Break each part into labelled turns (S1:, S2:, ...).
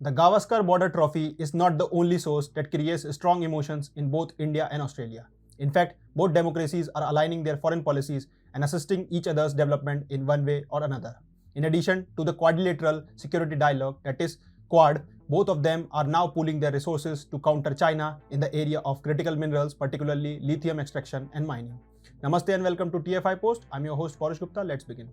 S1: The Gavaskar Border Trophy is not the only source that creates strong emotions in both India and Australia. In fact, both democracies are aligning their foreign policies and assisting each other's development in one way or another. In addition to the quadrilateral security dialogue, that is Quad, both of them are now pooling their resources to counter China in the area of critical minerals, particularly lithium extraction and mining. Namaste and welcome to TFIPost. I'm your host Paurush Gupta. Let's begin.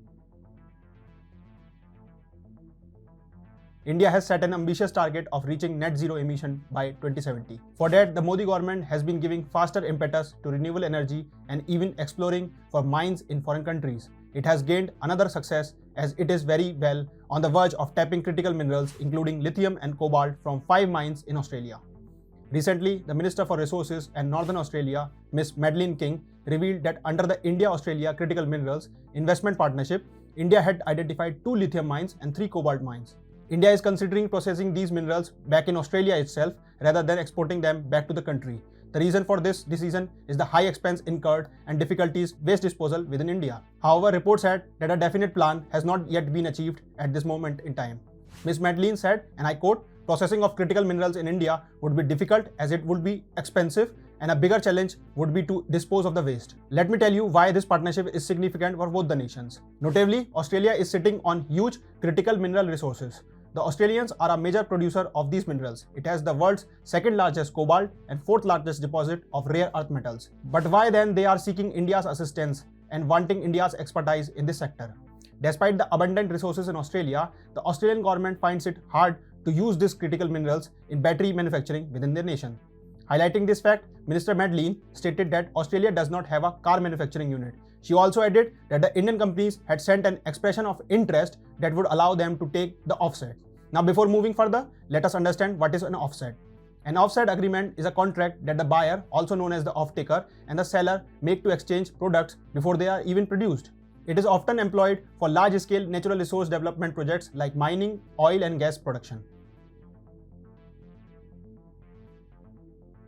S1: India has set an ambitious target of reaching net zero emission by 2070. For that, the Modi government has been giving faster impetus to renewable energy and even exploring for mines in foreign countries. It has gained another success as it is very well on the verge of tapping critical minerals including lithium and cobalt from 5 mines in Australia. Recently, the Minister for Resources and Northern Australia, Ms. Madeleine King, revealed that under the India-Australia Critical Minerals Investment Partnership, India had identified 2 lithium mines and 3 cobalt mines. India is considering processing these minerals back in Australia itself rather than exporting them back to the country. The reason for this decision is the high expense incurred and difficulties waste disposal within India. However, reports said that a definite plan has not yet been achieved at this moment in time. Ms. Madeleine said, and I quote, "Processing of critical minerals in India would be difficult as it would be expensive and a bigger challenge would be to dispose of the waste." Let me tell you why this partnership is significant for both the nations. Notably, Australia is sitting on huge critical mineral resources. The Australians are a major producer of these minerals. It has the world's second largest cobalt and 4th largest deposit of rare earth metals. But why then they are seeking India's assistance and wanting India's expertise in this sector? Despite the abundant resources in Australia, the Australian government finds it hard to use these critical minerals in battery manufacturing within their nation. Highlighting this fact, Minister Madeleine stated that Australia does not have a car manufacturing unit. She also added that the Indian companies had sent an expression of interest that would allow them to take the offset. Now, before moving further, let us understand what is an offset. An offset agreement is a contract that the buyer, also known as the off-taker, and the seller make to exchange products before they are even produced. It is often employed for large-scale natural resource development projects like mining, oil and gas production.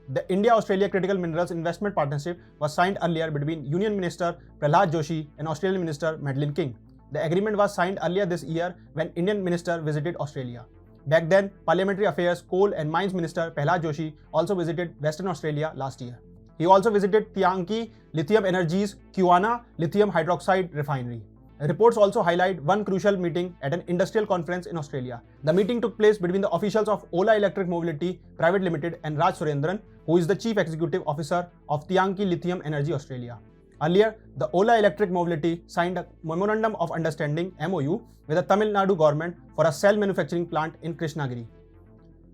S1: The India-Australia Critical Minerals Investment Partnership was signed earlier between Union Minister Prahlad Joshi and Australian Minister Madeleine King. The agreement was signed earlier this year when Indian minister visited Australia. Back then, Parliamentary Affairs, Coal and Mines Minister Prahlad Joshi also visited Western Australia last year. He also visited Tianqi Lithium Energy's Kuantan lithium hydroxide refinery. Reports also highlight one crucial meeting at an industrial conference in Australia. The meeting took place between the officials of Ola Electric Mobility Private Limited and Raj Surendran, who is the Chief Executive Officer of Tianqi Lithium Energy Australia. Earlier, the Ola Electric Mobility signed a Memorandum of Understanding (MOU) with the Tamil Nadu government for a cell manufacturing plant in Krishnagiri.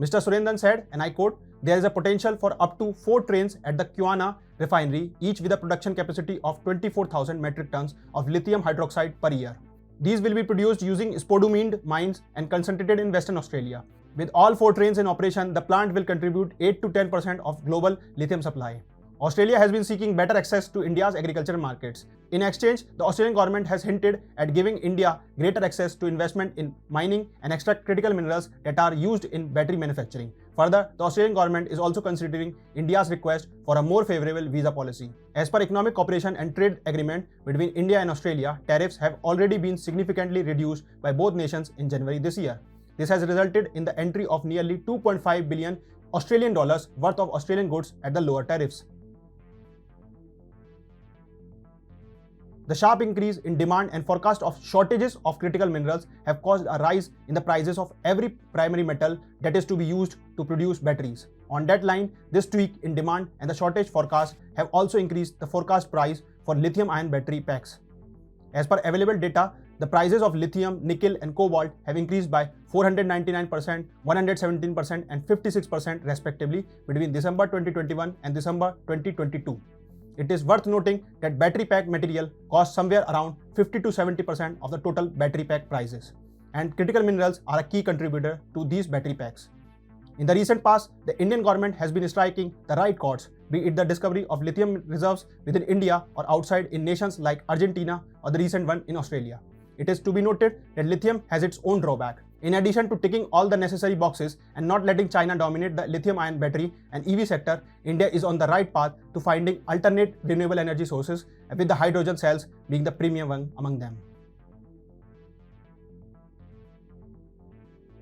S1: Mr. Surendran said, and I quote, "There is a potential for up to 4 trains at the Kuantan refinery, each with a production capacity of 24,000 metric tons of lithium hydroxide per year. These will be produced using spodumene mines and concentrated in Western Australia. With all 4 trains in operation, the plant will contribute 8 to 10% of global lithium supply." Australia has been seeking better access to India's agricultural markets. In exchange, the Australian government has hinted at giving India greater access to investment in mining and extract critical minerals that are used in battery manufacturing. Further, the Australian government is also considering India's request for a more favourable visa policy. As per Economic Cooperation and Trade Agreement between India and Australia, tariffs have already been significantly reduced by both nations in January this year. This has resulted in the entry of nearly 2.5 billion Australian dollars worth of Australian goods at the lower tariffs. The sharp increase in demand and forecast of shortages of critical minerals have caused a rise in the prices of every primary metal that is to be used to produce batteries. On that line, this tweak in demand and the shortage forecast have also increased the forecast price for lithium-ion battery packs. As per available data, the prices of lithium, nickel and cobalt have increased by 499%, 117% and 56% respectively between December 2021 and December 2022. It is worth noting that battery pack material costs somewhere around 50 to 70% of the total battery pack prices, and critical minerals are a key contributor to these battery packs. In the recent past, the Indian government has been striking the right chords, be it the discovery of lithium reserves within India or outside in nations like Argentina or the recent one in Australia. It is to be noted that lithium has its own drawback. In addition to ticking all the necessary boxes and not letting China dominate the lithium-ion battery and EV sector, India is on the right path to finding alternate renewable energy sources, with the hydrogen cells being the premium one among them.